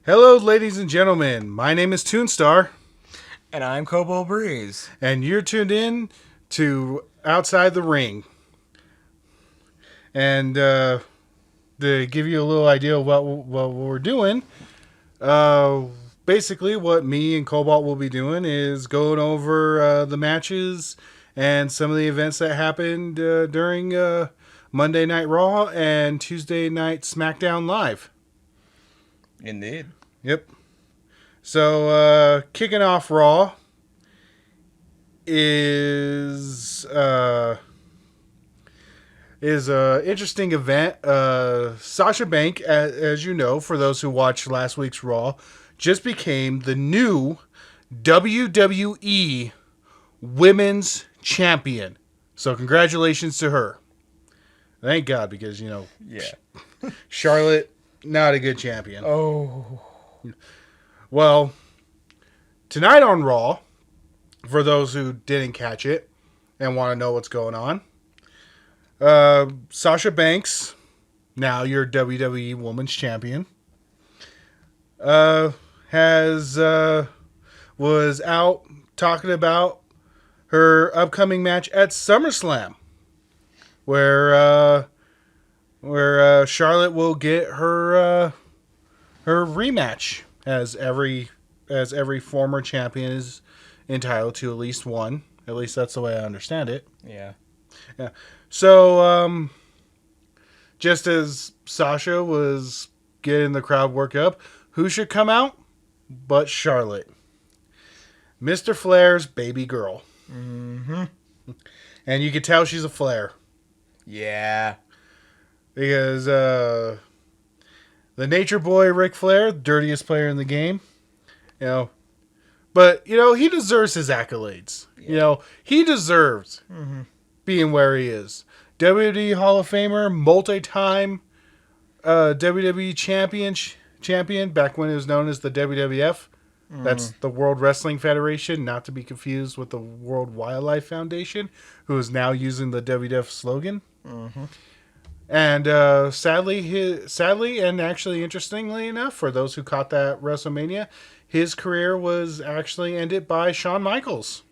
Hello, ladies and gentlemen. My name is Toonstar, And I'm Kobo Breeze. and you're tuned in to Outside the Ring. And to give you a little idea of what we're doing, uh, basically what me and Cobalt will be doing is going over the matches and some of the events that happened during Monday Night Raw and Tuesday Night SmackDown Live. Indeed. Yep. So, kicking off Raw is a interesting event. Sasha Banks, as you know, for those who watched last week's Raw, just became the new WWE Women's Champion. So, congratulations to her. Thank God, because Yeah. Charlotte, not a good champion. Oh. Well, tonight on Raw, for those who didn't catch it and want to know what's going on, Sasha Banks, now your WWE Women's Champion, has was out talking about her upcoming match at SummerSlam, where Charlotte will get her rematch, as every former champion is entitled to at least one. At least that's the way I understand it. Yeah. Yeah. So, just as Sasha was getting the crowd worked up, who should come out but Charlotte, Mr. Flair's baby girl. Mm-hmm. And you could tell she's a Flair Yeah. because the Nature Boy Ric Flair, dirtiest player in the game, but he deserves his accolades. Yeah. He deserves Mm-hmm. being where he is. WWE Hall of Famer, multi-time WWE champion back when it was known as the WWF. Mm-hmm. That's the World Wrestling Federation, not to be confused with the World Wildlife Foundation, who is now using the WWF slogan. Mm-hmm. And sadly, and actually interestingly enough, for those who caught that WrestleMania, his career was actually ended by Shawn Michaels,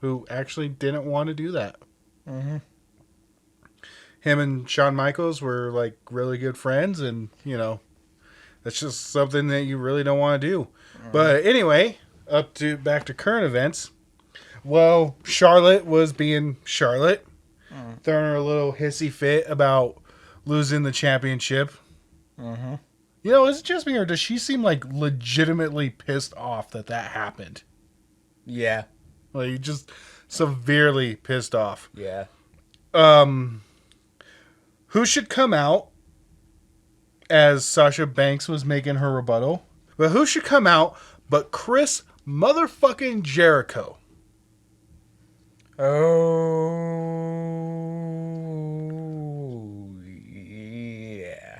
who actually didn't want to do that. Mm-hmm. Him and Shawn Michaels were like really good friends, and that's just something that you really don't want to do. Mm-hmm. But anyway, back to current events. Well, Charlotte was being Charlotte, throwing her a little hissy fit about losing the championship. Mm-hmm. Is it just me, or does she seem like legitimately pissed off that happened? Yeah. Like, just severely pissed off. Yeah. Who should come out, as Sasha Banks was making her rebuttal, but who should come out but Chris motherfucking Jericho? Oh. Yeah.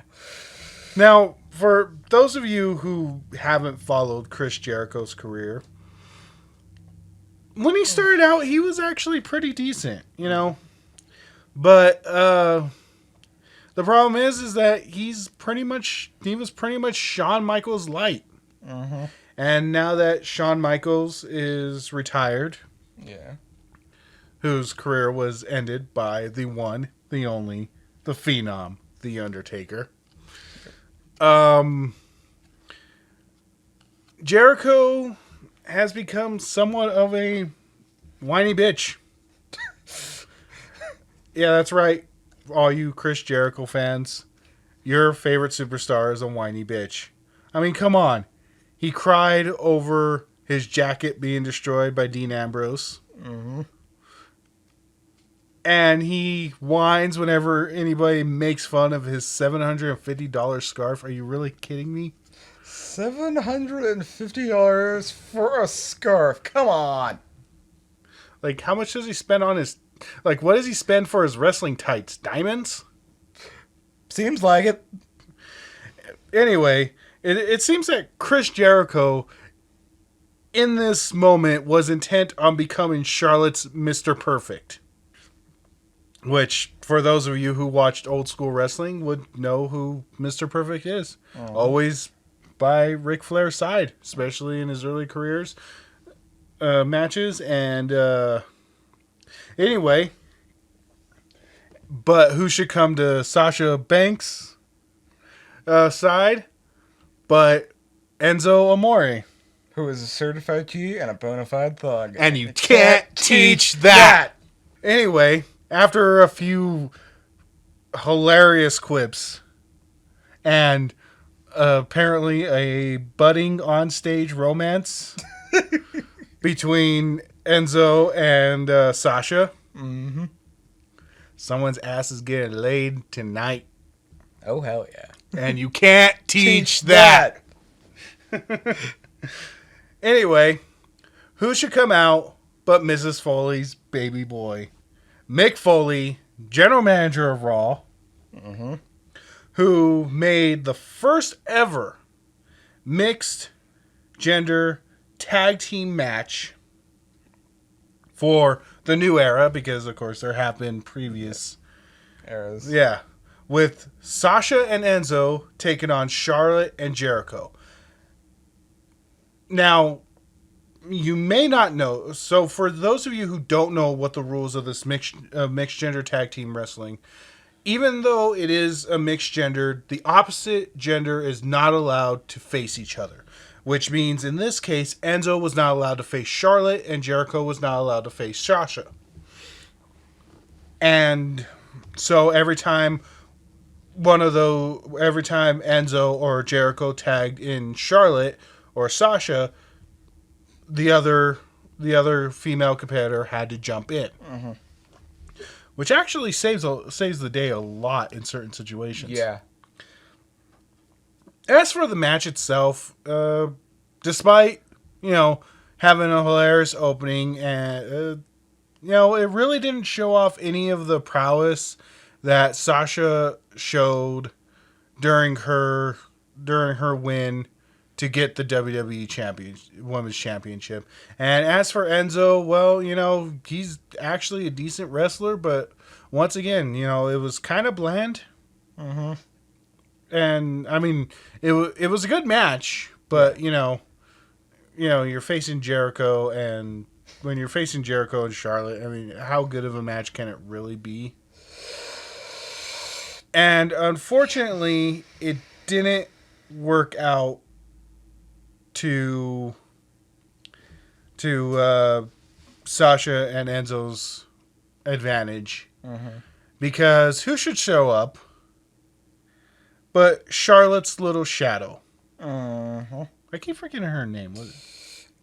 Now, for those of you who haven't followed Chris Jericho's career, when he started out, he was actually pretty decent, But the problem is that he was pretty much Shawn Michaels light. Mm-hmm. And now that Shawn Michaels is retired, Yeah. whose career was ended by the one, the only, the Phenom, The Undertaker, Jericho has become somewhat of a whiny bitch. Yeah, that's right. All you Chris Jericho fans, your favorite superstar is a whiny bitch. I mean, come on. He cried over his jacket being destroyed by Dean Ambrose. Mm-hmm. And he whines whenever anybody makes fun of his $750 scarf. Are you really kidding me? $750 for a scarf. Come on. Like, how much does he spend on his... Like, what does he spend for his wrestling tights? Diamonds? Seems like it. Anyway, it seems that Chris Jericho, in this moment, was intent on becoming Charlotte's Mr. Perfect. Which, for those of you who watched old school wrestling, would know who Mr. Perfect is. Oh. Always by Ric Flair's side, especially in his early careers matches. And anyway, but who should come to Sasha Banks' side but Enzo Amore? Who is a certified G and a bona fide thug. And you can't teach that. Anyway, after a few hilarious quips and apparently a budding on-stage romance between Enzo and Sasha, someone's ass is getting laid tonight. Oh, hell yeah. And you can't teach that. Anyway, who should come out but Mrs. Foley's baby boy? Mick Foley, general manager of Raw, who made the first ever mixed gender tag team match for the new era, because of course there have been previous eras. Yeah, with Sasha and Enzo taking on Charlotte and Jericho. Now, you may not know, so for those of you who don't know what the rules of this mixed gender tag team wrestling, even though it is a mixed gender, the opposite gender is not allowed to face each other. Which means, in this case, Enzo was not allowed to face Charlotte, and Jericho was not allowed to face Sasha. And so every time Enzo or Jericho tagged in Charlotte or Sasha, the other female competitor had to jump in. Which actually saves the day a lot in certain situations. Yeah. As for the match itself, despite, having a hilarious opening, and, it really didn't show off any of the prowess that Sasha showed during her win to get the WWE Women's Championship. And as for Enzo, well, he's actually a decent wrestler, but once again, it was kind of bland. And I mean, it was a good match, but you're facing Jericho, and when you're facing Jericho and Charlotte, I mean, how good of a match can it really be? And unfortunately, it didn't work out to Sasha and Enzo's advantage, because who should show up but Charlotte's little shadow? I keep forgetting her name.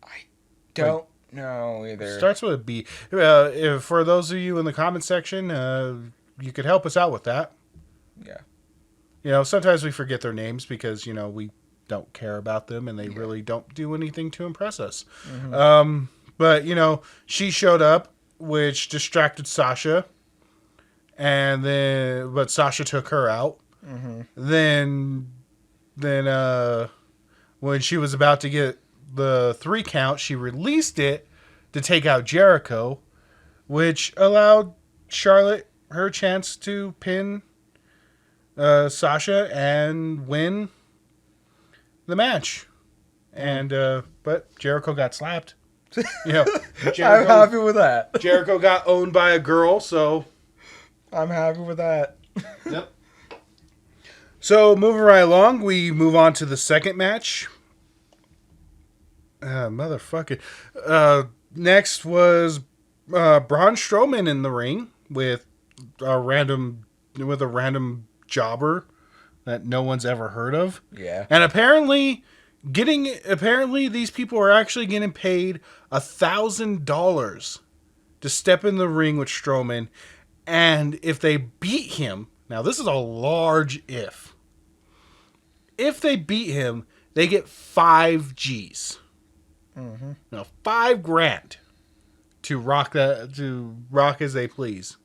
I don't know either. Starts with a B. For those of you in the comment section, you could help us out with that. Yeah. Sometimes we forget their names because, we don't care about them and they really don't do anything to impress us. But, she showed up, which distracted Sasha. But Sasha took her out. Then when she was about to get the 3 count, she released it to take out Jericho, which allowed Charlotte her chance to pin Sasha and win the match. And but Jericho got slapped. I'm happy with that. Jericho got owned by a girl, so I'm happy with that. Yep. So moving right along, we move on to the second match. Motherfucker. Next was Braun Strowman in the ring with a random jobber that no one's ever heard of. Yeah. And apparently these people are actually getting paid $1,000 to step in the ring with Strowman, and if they beat him, now this is a large if. If they beat him, they get 5 G's. Now, $5,000 to rock as they please.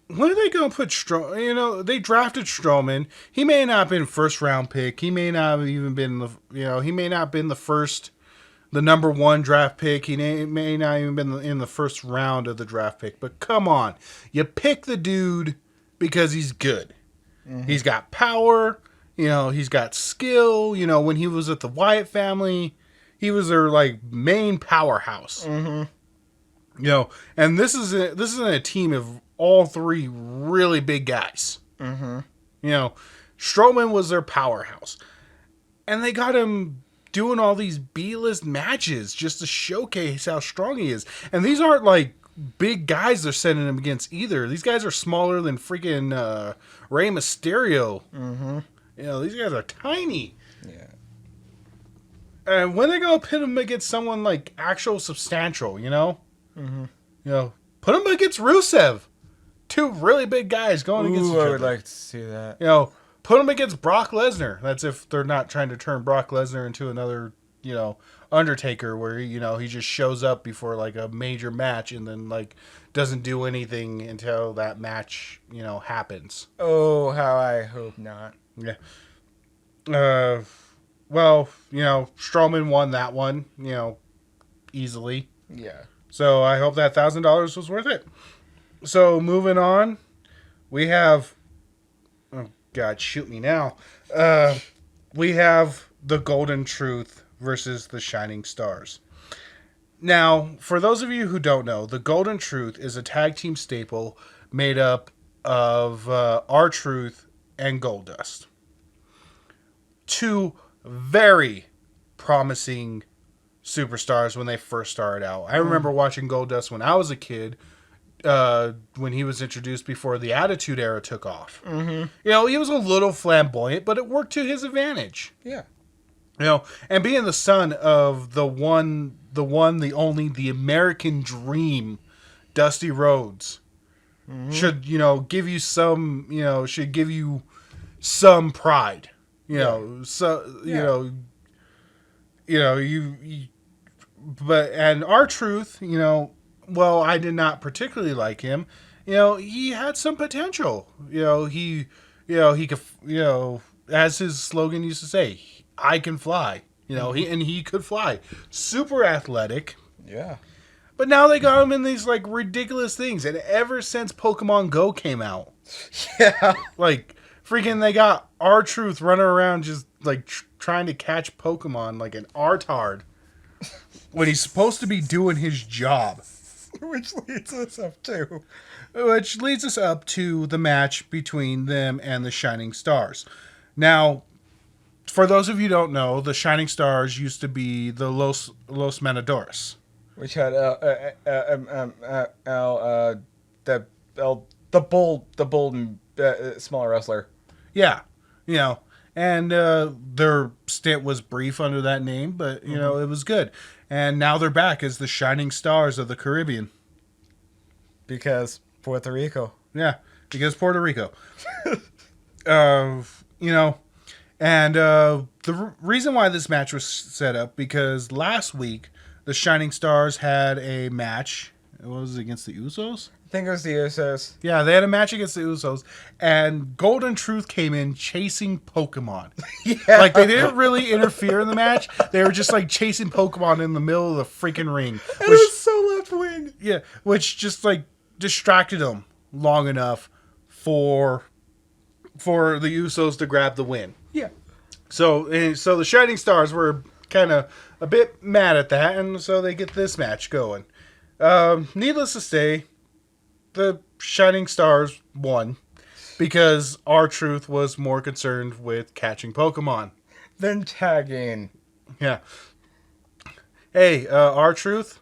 When are they going to put Strowman? They drafted Strowman. He may not have been first round pick. He may not have even been he may not have been the number 1 draft pick. He may not even been in the first round of the draft pick. But come on, you pick the dude because he's good. He's got power. You know, he's got skill. You know, when he was at the Wyatt family, he was their like main powerhouse. Mm-hmm. You know, and this isn't a team of all three really big guys. Mm-hmm. You know, Strowman was their powerhouse, and they got him doing all these B-list matches just to showcase how strong he is. And these aren't like big guys they're sending him against either. These guys are smaller than freaking Rey Mysterio. Mm-hmm. You know, these guys are tiny. Yeah. And when they gonna pit him against someone like actual substantial, you know? Mm-hmm. You know, put him against Rusev. Two really big guys going against each Ooh, I other. would like to see that. You know, put him against Brock Lesnar. That's if they're not trying to turn Brock Lesnar into another, you know, Undertaker where, you know, he just shows up before like a major match and then like doesn't do anything until that match, you know, happens. Oh, how I hope not. Yeah. Well, you know, Strowman won that one, you know, easily. Yeah. So I hope that $1,000 was worth it. So moving on, we have, oh God, shoot me now. We have the Golden Truth versus the Shining Stars. Now, for those of you who don't know, the Golden Truth is a tag team staple made up of R-Truth and Goldust. Two very promising superstars when they first started out. I remember watching Goldust when I was a kid, when he was introduced before the Attitude Era took off. Mm-hmm. You know, he was a little flamboyant, but it worked to his advantage. Yeah. You know, and being the son of the only, the American Dream, Dusty Rhodes, should, you know, give you some, you know, should give you some pride. You know, so, but, and R-Truth, you know, well, I did not particularly like him. You know, he had some potential. He could, as his slogan used to say, I can fly. You know, he could fly. Super athletic. Yeah. But now they got him in these, like, ridiculous things. And ever since Pokemon Go came out, Yeah. like, freaking they got R-Truth running around just, like, trying to catch Pokemon like an artard when he's supposed to be doing his job. Which leads us up to the match between them and the Shining Stars. Now, for those of you who don't know, the Shining Stars used to be the Los Matadores. which had the bold smaller wrestler. Yeah, you know, and their stint was brief under that name, but, you know, it was good. And now they're back as the Shining Stars of the Caribbean. Because Puerto Rico. Yeah, because Puerto Rico. You know, and the reason why this match was set up, because last week the Shining Stars had a match. What was it, against the Usos? I think it was the Usos. Yeah, they had a match against the Usos, and Golden Truth came in chasing Pokemon. Yeah. Like, they didn't really interfere in the match. They were just, like, chasing Pokemon in the middle of the freaking ring. It was so left wing. Yeah, which just, like, distracted them long enough for the Usos to grab the win. Yeah. So the Shining Stars were kind of a bit mad at that, and so they get this match going. Needless to say, the Shining Stars won because R-Truth was more concerned with catching Pokemon. Then tagging. Yeah. Hey, R-Truth,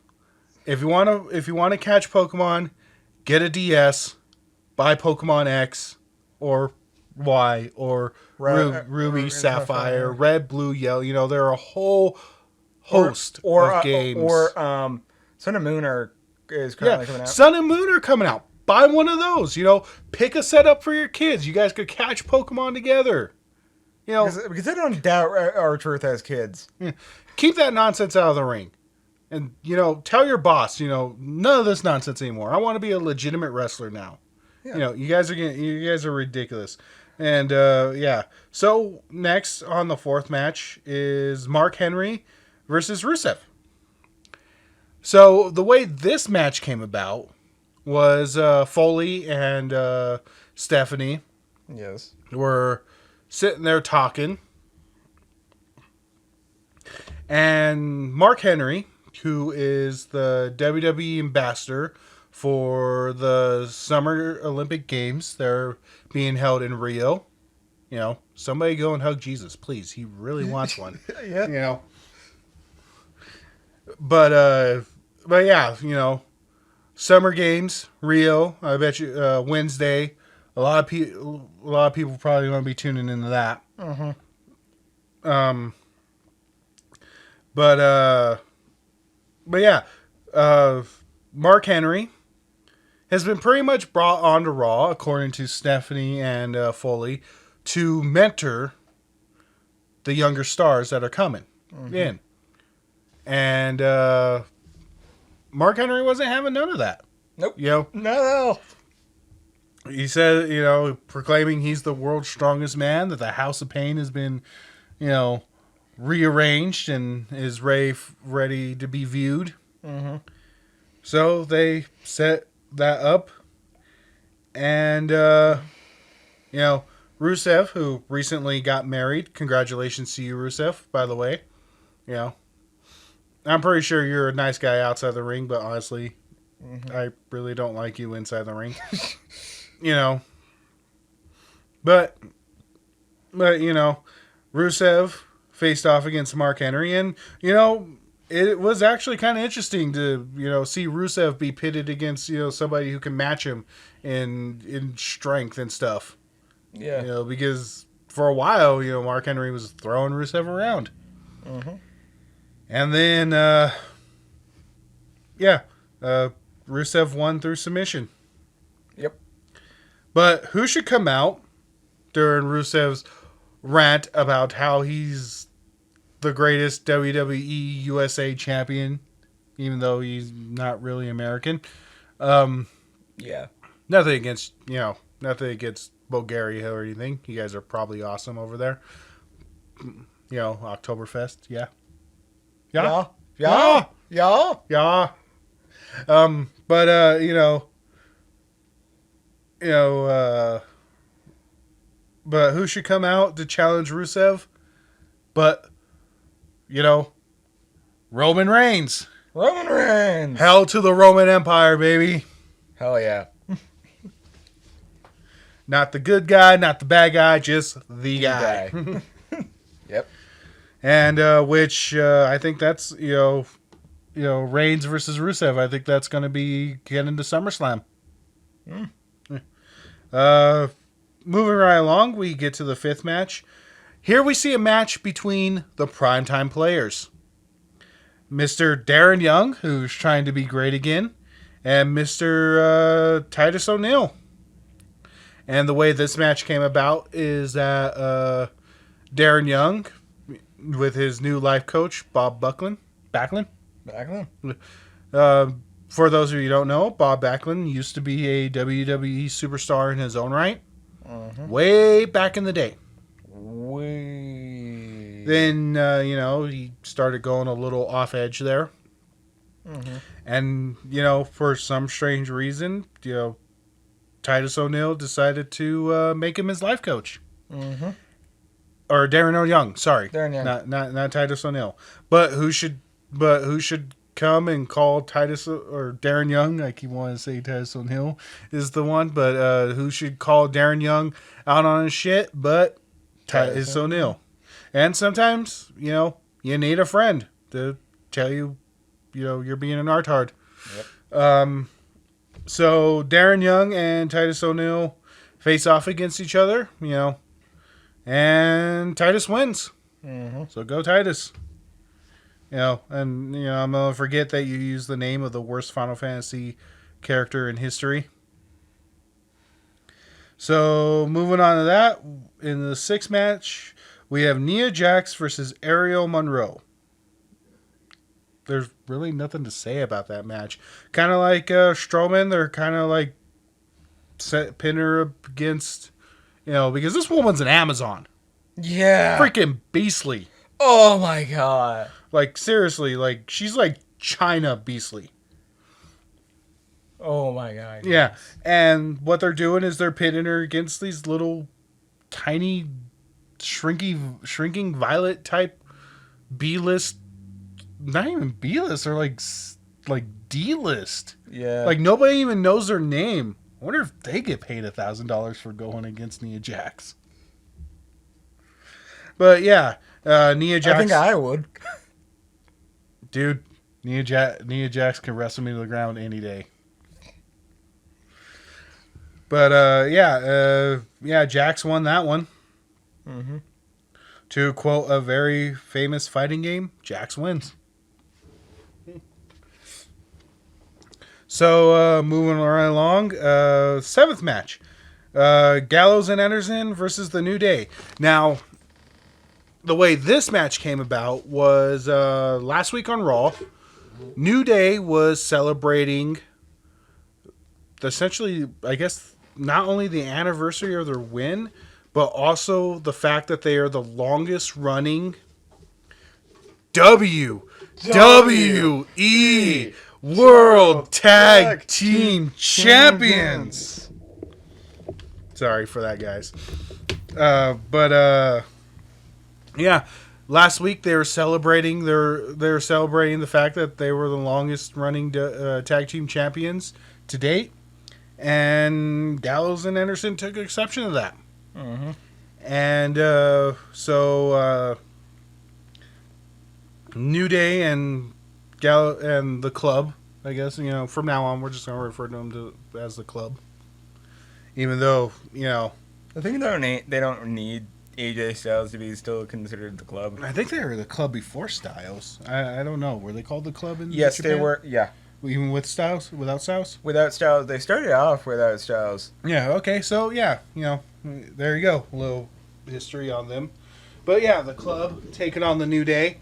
if you want to catch Pokemon, get a DS, buy Pokemon X or Y or Ruby, Sapphire, Red, Blue, Yellow. You know, there are a whole host of games. Or Sun and Moon is currently coming out. Sun and Moon are coming out. Buy one of those. You know, pick a setup for your kids. You guys could catch Pokemon together. You know, because I don't doubt R-Truth has kids. Keep that nonsense out of the ring. And, you know, tell your boss, you know, none of this nonsense anymore. I want to be a legitimate wrestler now. Yeah. You know, you guys are ridiculous. And, yeah. So, next on the fourth match is Mark Henry versus Rusev. So, the way this match came about was Foley and Stephanie Yes. were sitting there talking. And Mark Henry, who is the WWE ambassador for the Summer Olympic Games, they're being held in Rio. You know, somebody go and hug Jesus, please. He really wants one. Yeah. You know. But yeah, you know, Summer Games, Rio. I bet you Wednesday. A lot of people probably going to be tuning into that. Um, but yeah, Mark Henry has been pretty much brought onto Raw, according to Stephanie and Foley, to mentor the younger stars that are coming in. And Mark Henry wasn't having none of that. Nope. You know, No. he said, you know, proclaiming he's the world's strongest man, that the House of Pain has been, you know, rearranged and is ready to be viewed. So they set that up. And, you know, Rusev, who recently got married. Congratulations to you, Rusev, by the way. You know, I'm pretty sure you're a nice guy outside the ring, but honestly, I really don't like you inside the ring. You know. But, you know, Rusev faced off against Mark Henry, and, you know, it was actually kind of interesting to, you know, see Rusev be pitted against, you know, somebody who can match him in strength and stuff. Yeah. You know, because for a while, you know, Mark Henry was throwing Rusev around. And then, Rusev won through submission. Yep. But who should come out during Rusev's rant about how he's the greatest WWE USA champion, even though he's not really American? Yeah. Nothing against Bulgaria or anything. You guys are probably awesome over there. You know, Oktoberfest, yeah. Yeah. Yeah. Yeah. Yeah. But who should come out to challenge Rusev? But, you know, Roman Reigns. Roman Reigns. Hell to the Roman Empire, baby. Hell yeah. Not the good guy, not the bad guy, just the guy. Yep. And which I think that's, you know, Reigns versus Rusev. I think that's going to be getting to SummerSlam. Moving right along, we get to the fifth match. Here we see a match between the primetime players. Mr. Darren Young, who's trying to be great again, and Mr. Titus O'Neil. And the way this match came about is that Darren Young, with his new life coach, Bob Backlund. For those of you who don't know, Bob Backlund used to be a WWE superstar in his own right. Way back in the day. Then, you know, he started going a little off edge there. And, you know, for some strange reason, you know, Titus O'Neil decided to make him his life coach. Or Darren O'Young, sorry. Darren Young. Not Titus O'Neil. But who should come and call Titus or Darren Young? I keep wanting to say Titus O'Neil is the one, but who should call Darren Young out on his shit? But Titus O'Neil. And sometimes, you know, you need a friend to tell you, you know, you're being an artard. Yep. So Darren Young and Titus O'Neil face off against each other, you know, and Titus wins. So go Titus. You know, and, you know, I'm going to forget that you used the name of the worst Final Fantasy character in history. So, moving on to that, in the sixth match, we have Nia Jax versus Ariel Monroe. There's really nothing to say about that match. Kind of like Strowman, they're kind of like pin her up against, you know, because this woman's an Amazon. Yeah. Freaking beastly. Oh my god. Like, seriously, like, she's like China beastly. Oh my god. Yeah. And what they're doing is they're pitting her against these little tiny shrinking violet type B-list, not even B-list, or like D-list. Yeah. Like nobody even knows their name. I wonder if they get paid $1,000 for going against Nia Jax. But yeah, Nia Jax. I think I would. Dude, Nia Jax can wrestle me to the ground any day. But yeah, Jax won that one. Mm-hmm. To quote a very famous fighting game, Jax wins. So moving right along, seventh match, Gallows and Anderson versus the New Day. Now, the way this match came about was last week on Raw. New Day was celebrating essentially, I guess, not only the anniversary of their win, but also the fact that they are the longest running WWE World Tag Team Champions. Sorry for that, guys. Yeah, last week they were celebrating the fact that they were the longest running tag team champions to date, and Gallows and Anderson took exception to that. Mm-hmm. And so New Day and the club, I guess, from now on we're just going to refer to them as the club. Even though, I think they don't need AJ Styles to be still considered the club. I think they were the club before Styles. I don't know. Were they called the club in Yes, Japan? they were. Yeah. Even with Styles? Without Styles? Without Styles. They started off without Styles. Yeah, okay. So, yeah, there you go. A little history on them. But, yeah, the club taking on the New Day.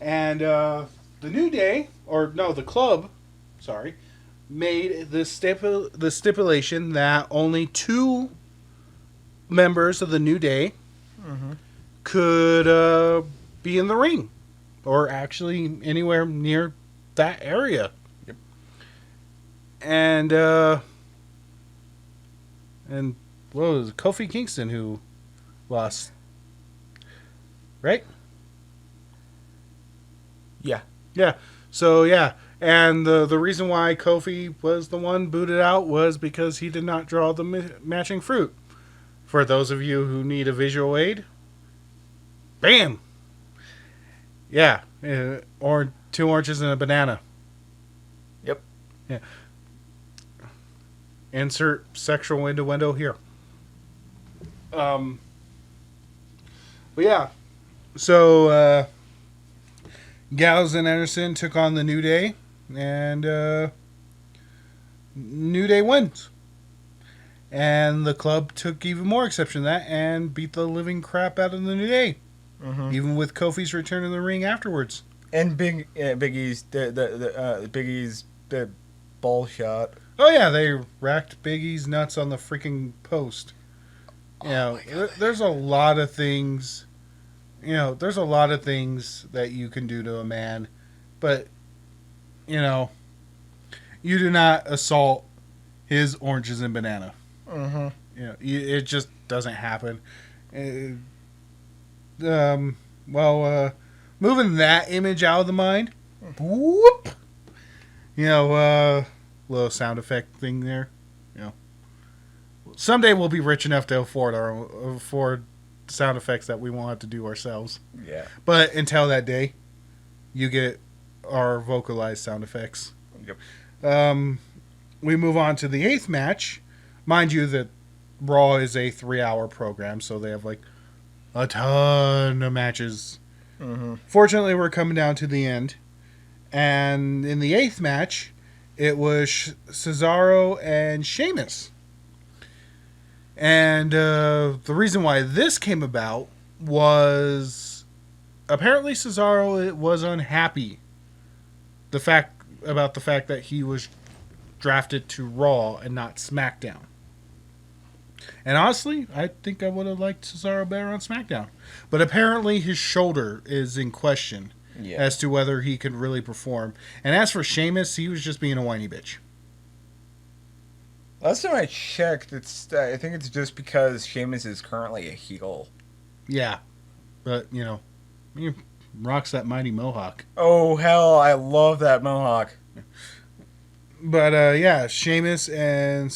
And the club, made the stipulation that only 2 members of the New Day could be in the ring. Or actually anywhere near that area. Yep. And what was it? Kofi Kingston who lost, right? Yeah. Yeah. So yeah, and the reason why Kofi was the one booted out was because he did not draw the matching fruit. For those of you who need a visual aid, bam. Yeah, or 2 oranges and a banana. Yep. Yeah. Insert sexual innuendo here. But yeah, so Gallows and Anderson took on the New Day, and New Day wins. And the club took even more exception to that and beat the living crap out of the New Day, even with Kofi's return to the ring afterwards. And Big E's Big E's ball shot. Oh yeah, they racked Big E's nuts on the freaking post. There's a lot of things. There's a lot of things that you can do to a man, but you do not assault his oranges and banana. It just doesn't happen. Moving that image out of the mind. Whoop. Little sound effect thing there. Someday we'll be rich enough to afford sound effects that we won't have to do ourselves. Yeah. But until that day, you get our vocalized sound effects. Yep. We move on to the 8th match. Mind you that Raw is a 3-hour program, so they have like a ton of matches. Fortunately, we're coming down to the end. And in the 8th match, it was Cesaro and Sheamus. And the reason why this came about was apparently Cesaro was unhappy about the fact that he was drafted to Raw and not SmackDown. And honestly, I think I would have liked Cesaro better on SmackDown. But apparently his shoulder is in question as to whether he could really perform. And as for Sheamus, he was just being a whiny bitch. Last time I checked, I think it's just because Sheamus is currently a heel. Yeah, but he rocks that mighty mohawk. Oh hell, I love that mohawk. But yeah, Sheamus and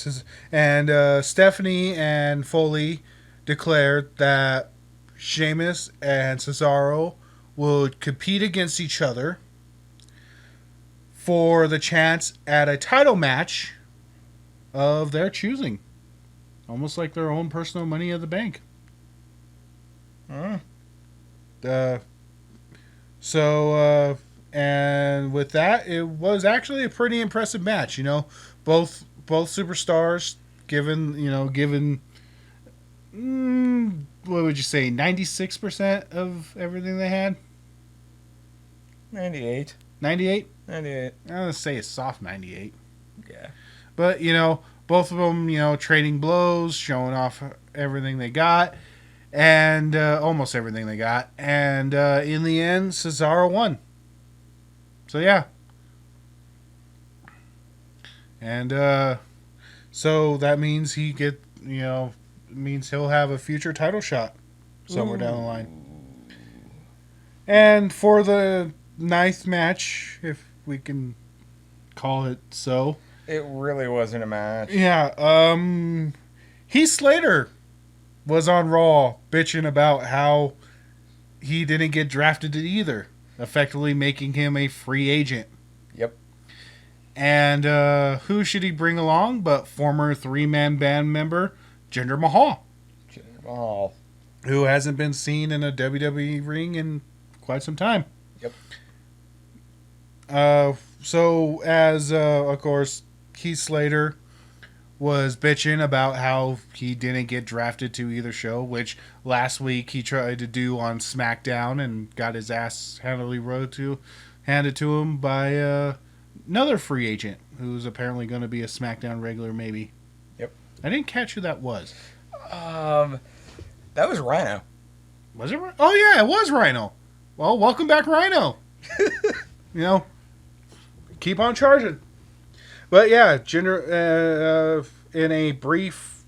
Stephanie and Foley declared that Sheamus and Cesaro would compete against each other for the chance at a title match of their choosing, almost like their own personal Money in the Bank. Hmm. Uh, and with that, it was actually a pretty impressive match. Both superstars given what would you say, 96% of everything they had. 98. 98. 98. I'm gonna say a soft 98. Yeah. But both of them trading blows, showing off everything they got. And almost everything they got. And in the end, Cesaro won. So, yeah. And so that means means he'll have a future title shot somewhere down the line. And for the ninth match, if we can call it so. It really wasn't a match. Yeah. Heath Slater was on Raw bitching about how he didn't get drafted either, effectively making him a free agent. Yep. And who should he bring along but former three-man band member Jinder Mahal, who hasn't been seen in a WWE ring in quite some time. Yep. So as of course Heath Slater was bitching about how he didn't get drafted to either show, which last week he tried to do on SmackDown and got his ass handed to him by another free agent who's apparently going to be a SmackDown regular, maybe. Yep. I didn't catch who that was. That was Rhino. Was it? Oh yeah, it was Rhino. Well, welcome back, Rhino. Keep on charging. But yeah, Jinder in a brief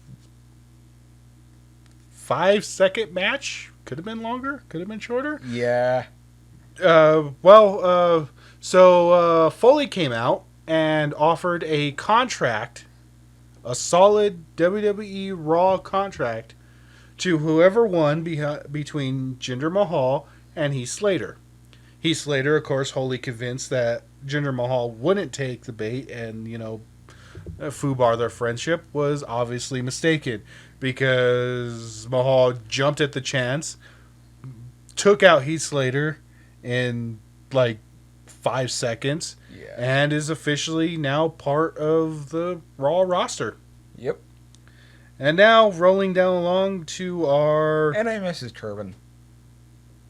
5-second match, could have been longer, could have been shorter. Yeah. So Foley came out and offered a contract, a solid WWE Raw contract, to whoever won between Jinder Mahal and Heath Slater. Heath Slater, of course, wholly convinced that Jinder Mahal wouldn't take the bait and, foobar their friendship, was obviously mistaken because Mahal jumped at the chance, took out Heath Slater in like 5 seconds, and is officially now part of the Raw roster. Yep. And now rolling down along to our... And I miss his turban.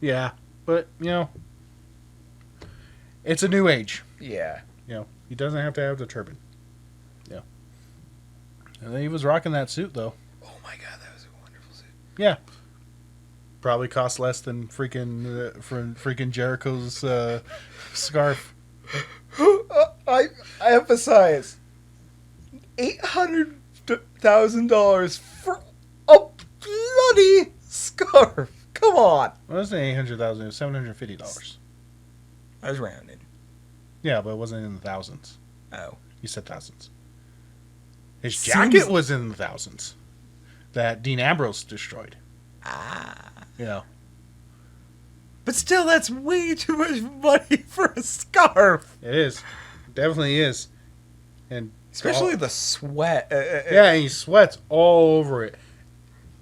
Yeah, but, it's a new age. Yeah. He doesn't have to have the turban. Yeah. And he was rocking that suit, though. Oh my god, that was a wonderful suit. Yeah. Probably cost less than freaking Jericho's scarf. I emphasize $800,000 for a bloody scarf. Come on. Well, it wasn't $800,000. It was $750. I was rounding. Yeah, but it wasn't in the thousands. Oh. You said thousands. His jacket was in the thousands. That Dean Ambrose destroyed. Yeah. But still, that's way too much money for a scarf. It is. It definitely is. And especially the sweat. Yeah, and he sweats all over it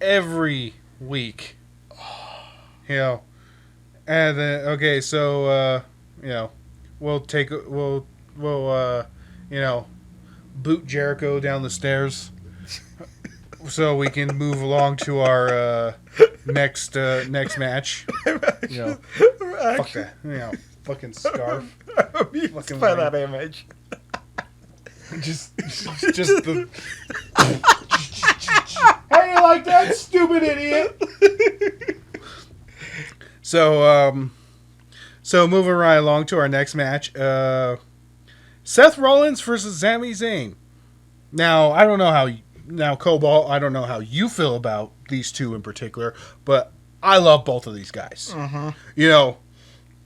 every week. And then okay, so we'll boot Jericho down the stairs so we can move along to our next match. Fuck that. Fucking scarf. I'm amused by that image. Just the. How do you like that, stupid idiot? So moving right along to our next match, Seth Rollins versus Sami Zayn. Now Cobalt, I don't know how you feel about these two in particular, but I love both of these guys. Mm-hmm. You know,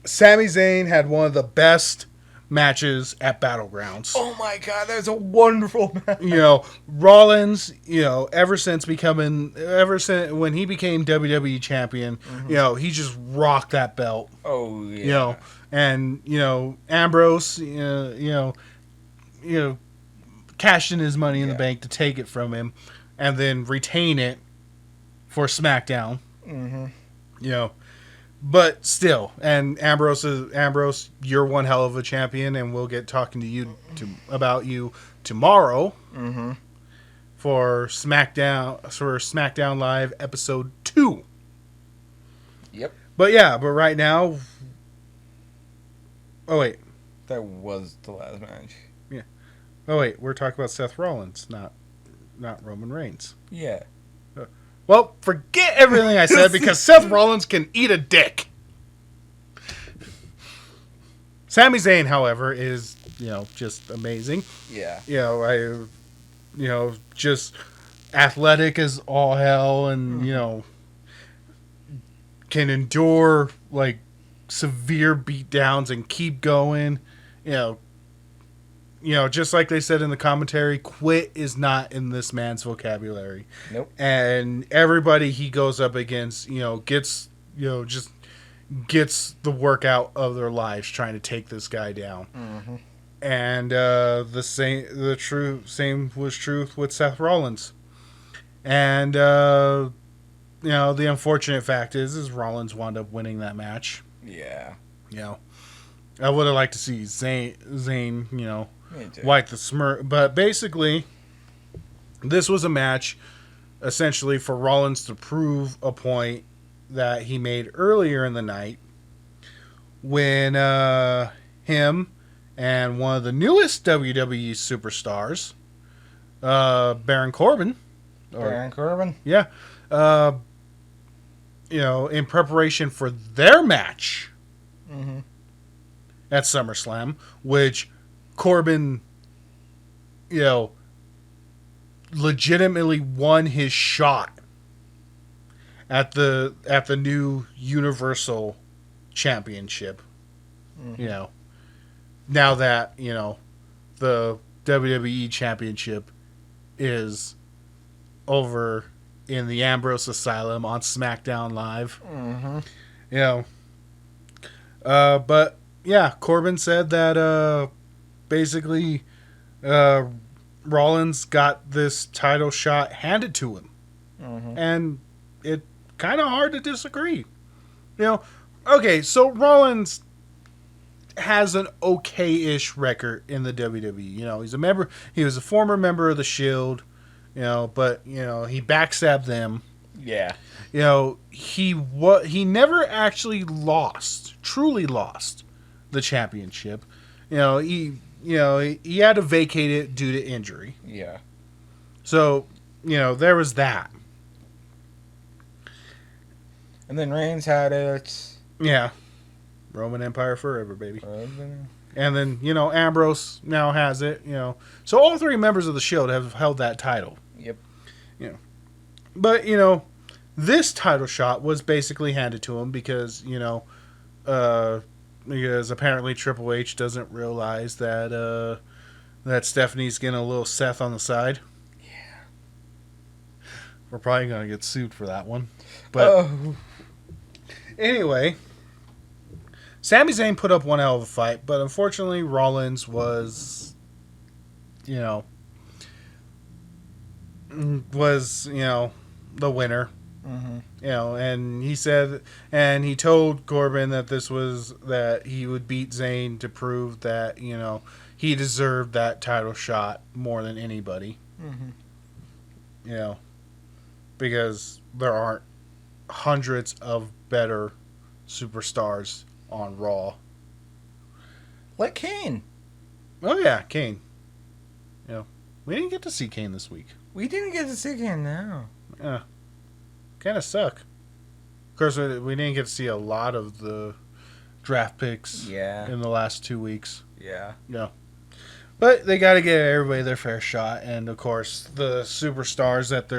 Sami Zayn had one of the best matches at Battlegrounds. Oh my God, that was a wonderful match. You know, Rollins, you know, ever since when he became WWE champion, you know, he just rocked that belt. Oh yeah. You know, and you know, Ambrose, cashed in his money in the bank to take it from him, and then retain it for SmackDown. Mm-hmm. You know, but still, and Ambrose, you're one hell of a champion, and we'll get talking to you about you tomorrow Mm-hmm. for SmackDown Live episode 2. Yep. But right now, oh wait, That was the last match. we're talking about Seth Rollins, not Roman Reigns. Yeah. Well, forget everything I said because Seth Rollins can eat a dick. Sami Zayn, however, is, you know, just amazing. Yeah. You know, just athletic as all hell, and you know, can endure like severe beatdowns and keep going. You know, just like they said in the commentary, quit is not in this man's vocabulary. Nope. And everybody he goes up against, you know, gets the workout of their lives trying to take this guy down. Mm-hmm. And same was true with Seth Rollins. And you know, the unfortunate fact is Rollins wound up winning that match. Yeah. You know, I would have liked to see Zayn, you know, Me too. wipe the smirk. But basically, this was a match essentially for Rollins to prove a point that he made earlier in the night when him and one of the newest WWE superstars, Baron Corbin. Baron Corbin. Yeah. You know, in preparation for their match Mm-hmm. at SummerSlam, which Corbin, you know, legitimately won his shot at the new Universal Championship. Mm-hmm. You know, now that, you know, the WWE Championship is over in the Ambrose Asylum on SmackDown Live. Mm-hmm. You know, but yeah, Corbin said that basically Rollins got this title shot handed to him. Mm-hmm. And it kind of hard to disagree. You know, okay, so Rollins has an okay-ish record in the WWE. You know, he was a former member of the Shield, you know, but, you know, he backstabbed them. Yeah. You know, he never actually truly lost the championship. You know, he had to vacate it due to injury. Yeah. So, you know, there was that. And then Reigns had it. Yeah. Roman Empire forever, baby. And then, you know, Ambrose now has it, you know. So all 3 members of the Shield have held that title. Yep. You know. But, you know, this title shot was basically handed to him because, you know, because apparently Triple H doesn't realize that that Stephanie's getting a little Seth on the side. Yeah. We're probably going to get sued for that one. But anyway, Sami Zayn put up one hell of a fight, but unfortunately Rollins was, you know, the winner. Mm-hmm. You know, and he told Corbin that he would beat Zayn to prove that, you know, he deserved that title shot more than anybody. Mm-hmm. You know, because there aren't hundreds of better superstars on Raw. Like Kane. Oh yeah, Kane. You know, we didn't get to see Kane this week. We didn't get to see Kane now. Yeah. Kind of suck. Of course, we didn't get to see a lot of the draft picks in the last 2 weeks. Yeah. Yeah. But they got to give everybody their fair shot, and of course, the superstars that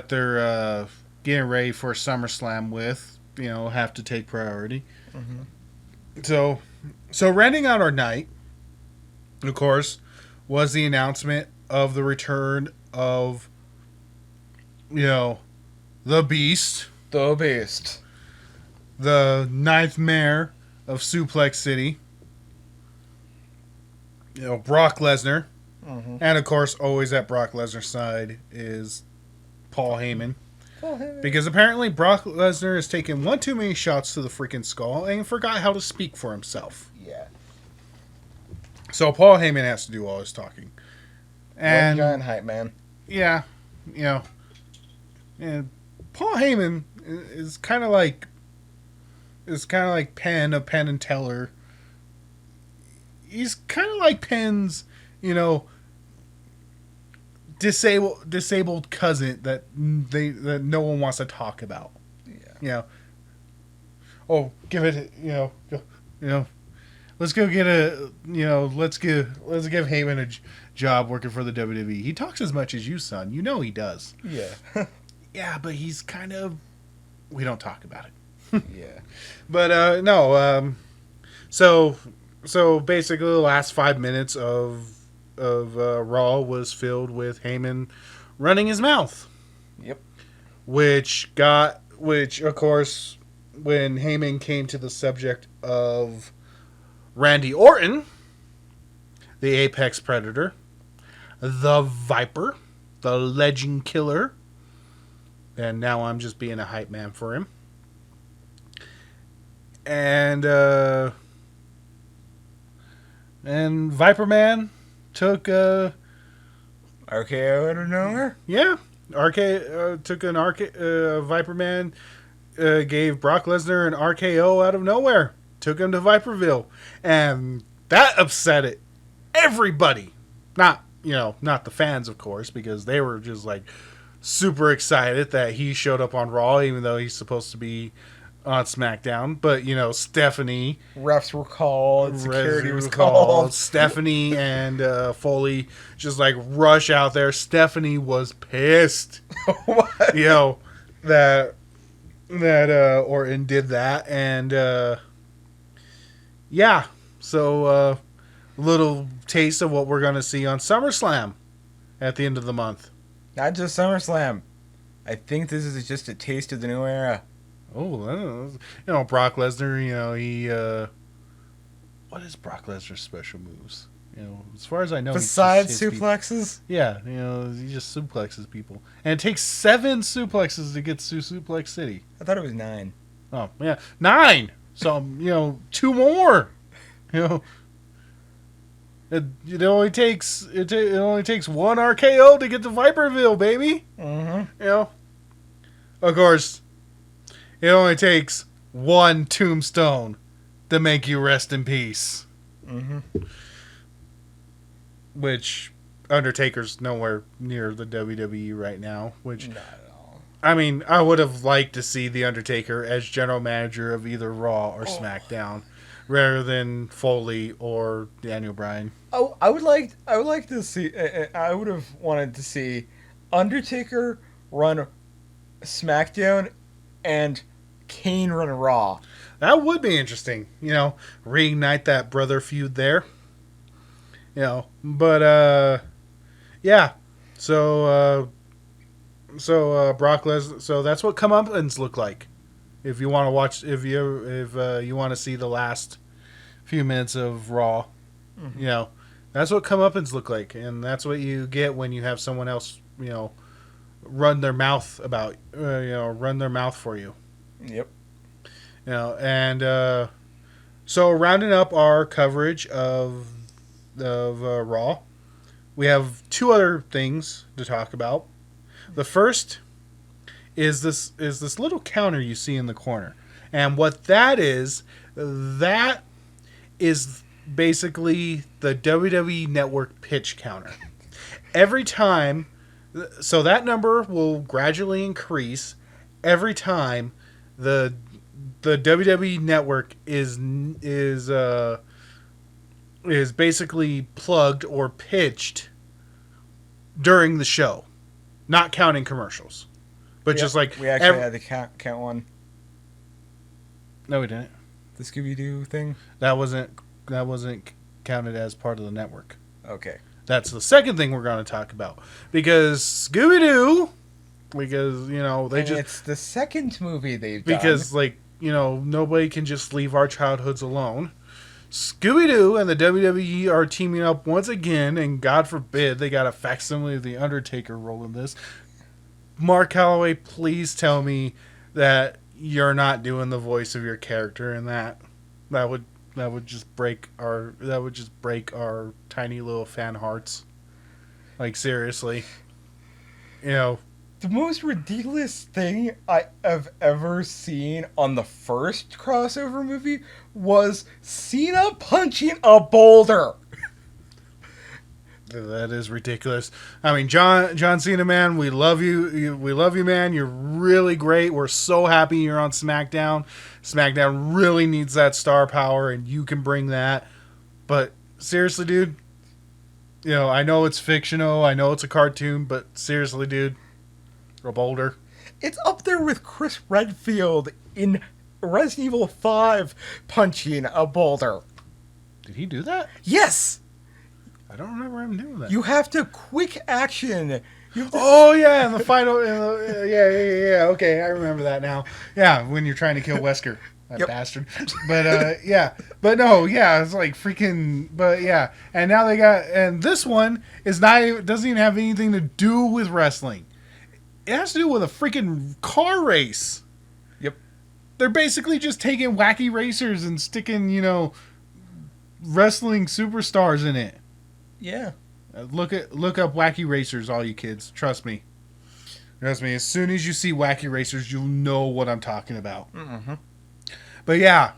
they're getting ready for SummerSlam with, have to take priority. Mm-hmm. So rounding out our night, of course, was the announcement of the return of, the Beast, The Beast. the ninth mayor of Suplex City, Brock Lesnar. Mm-hmm. And of course, always at Brock Lesnar's side is Paul Heyman. Because apparently Brock Lesnar has taken one too many shots to the freaking skull and forgot how to speak for himself. Yeah. So Paul Heyman has to do all his talking. And One giant hype man. yeah, and Paul Heyman is kind of like Penn of Penn and Teller. He's kind of like Penn's, disabled cousin that no one wants to talk about. Yeah. Oh, give it, let's go get let's give Heyman a job working for the WWE. He talks as much as you, son. You know he does. Yeah. Yeah, but he's kind of, we don't talk about it. Yeah. But no, so basically the last 5 minutes of Raw was filled with Heyman running his mouth. Yep. Which of course, when Heyman came to the subject of Randy Orton, the Apex Predator, the Viper, the Legend Killer, and now I'm just being a hype man for him. And Viper Man took RKO out of nowhere? Yeah, took an Viper Man, gave Brock Lesnar an RKO out of nowhere. Took him to Viperville, and that upset it everybody. Not the fans, of course, because they were just like super excited that he showed up on Raw, even though he's supposed to be on SmackDown. But Stephanie, Refs were called, security was called. Stephanie and Foley just like rush out there. Stephanie was pissed. What? That Orton did that, and yeah. So a little taste of what we're gonna see on SummerSlam at the end of the month. Not just SummerSlam. I think this is just a taste of the new era. Oh, Brock Lesnar, he what is Brock Lesnar's special moves? As far as I know, Besides suplexes? Yeah, he just suplexes people. And it takes 7 suplexes to get to Suplex City. I thought it was 9. Oh, yeah. 9! So, 2 more. It only takes one RKO to get to Viperville, baby. Mm-hmm. Of course, it only takes one tombstone to make you rest in peace. Mm-hmm. Which Undertaker's nowhere near the WWE right now. Which, not at all. I mean, I would have liked to see the Undertaker as general manager of either Raw or SmackDown, rather than Foley or Daniel Bryan. Oh, I would like to see. I would have wanted to see Undertaker run SmackDown and Kane run Raw. That would be interesting. Reignite that brother feud there. But yeah. So Brock Lesnar. So that's what comeuppance look like. If you want to watch, if you want to see the last few minutes of Raw, that's what comeuppance look like, and that's what you get when you have someone else, run their mouth for you. Yep. And so rounding up our coverage of Raw, we have 2 other things to talk about. The first is this little counter you see in the corner, and what that is basically the WWE Network pitch counter. Every time, so that number will gradually increase every time the WWE Network is basically plugged or pitched during the show, not counting commercials. But just like we actually had to count one. No, we didn't. The Scooby-Doo thing. That wasn't counted as part of the network. Okay. That's the second thing we're going to talk about, because Scooby-Doo, because it's the second movie they've done. Because nobody can just leave our childhoods alone. Scooby-Doo and the WWE are teaming up once again, and God forbid they got a facsimile of the Undertaker role in this. Mark Calloway, please tell me that you're not doing the voice of your character in that. That would just break our tiny little fan hearts. Like, seriously. The most ridiculous thing I have ever seen on the first crossover movie was Cena punching a boulder. That is ridiculous. I mean, John Cena, man, we love you. We love you, man. You're really great. We're so happy you're on SmackDown. SmackDown really needs that star power, and you can bring that. But seriously, dude, I know it's fictional. I know it's a cartoon, but seriously, dude, a boulder. It's up there with Chris Redfield in Resident Evil 5 punching a boulder. Did he do that? Yes! I don't remember him doing that. You have to quick action. Oh, yeah, in the final... yeah, okay, I remember that now. Yeah, when you're trying to kill Wesker. That bastard. But, yeah. But no, yeah, it's like freaking... But, yeah. And now they got... And this one doesn't even have anything to do with wrestling. It has to do with a freaking car race. Yep. They're basically just taking wacky racers and sticking, wrestling superstars in it. Yeah. Look up Wacky Racers, all you kids. Trust me. Trust me. As soon as you see Wacky Racers, you'll know what I'm talking about. Mm-hmm. But yeah,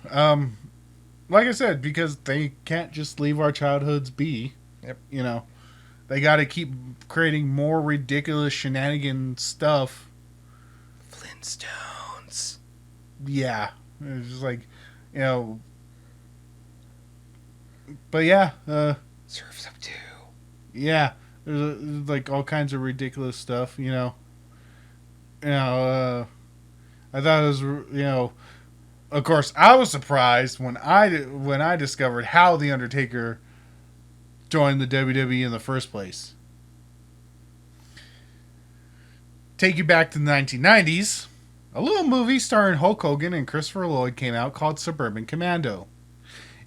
like I said, because they can't just leave our childhoods be. Yep. They got to keep creating more ridiculous shenanigan stuff. Flintstones. Yeah. It's just like, But yeah, Surf's Up 2. Yeah, there's like all kinds of ridiculous stuff, I thought it was, of course, I was surprised when I discovered how the Undertaker joined the WWE in the first place. Take you back to the 1990s. A little movie starring Hulk Hogan and Christopher Lloyd came out called Suburban Commando.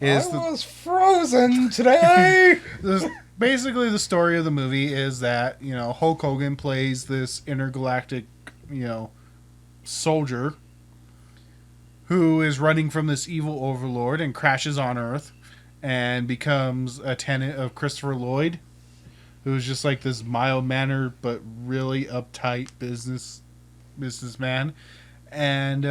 Was frozen today. Basically, the story of the movie is that, Hulk Hogan plays this intergalactic, soldier who is running from this evil overlord and crashes on Earth and becomes a tenant of Christopher Lloyd, who's just like this mild-mannered but really uptight businessman. And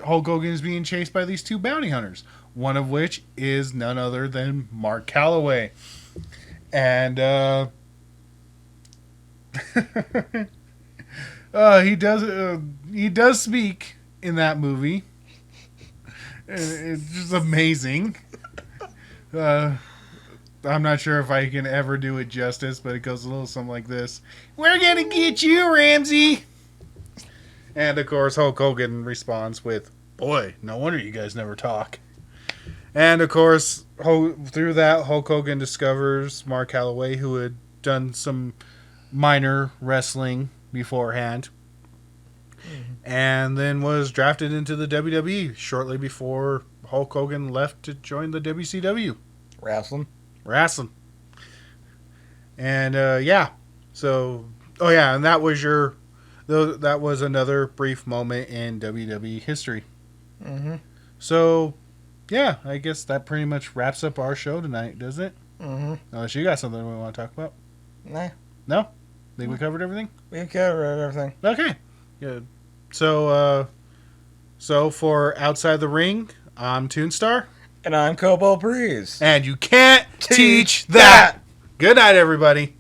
Hulk Hogan is being chased by these two bounty hunters, one of which is none other than Mark Calloway. And he does speak in that movie. It's just amazing. I'm not sure if I can ever do it justice, but it goes a little something like this. We're gonna get you, Ramsey. And, of course, Hulk Hogan responds with, boy, no wonder you guys never talk. And, of course, through that, Hulk Hogan discovers Mark Calloway, who had done some minor wrestling beforehand. Mm-hmm. And then was drafted into the WWE shortly before Hulk Hogan left to join the WCW. Wrestling. And, yeah. So, and that was that was another brief moment in WWE history. Mm-hmm. So, yeah, I guess that pretty much wraps up our show tonight, doesn't it? Mm-hmm. Unless you got something we want to talk about. Nah. No? Think we covered everything? We covered everything. Okay. Good. So for Outside the Ring, I'm Toonstar. And I'm Cobalt Breeze. And you can't teach that. Good night, everybody.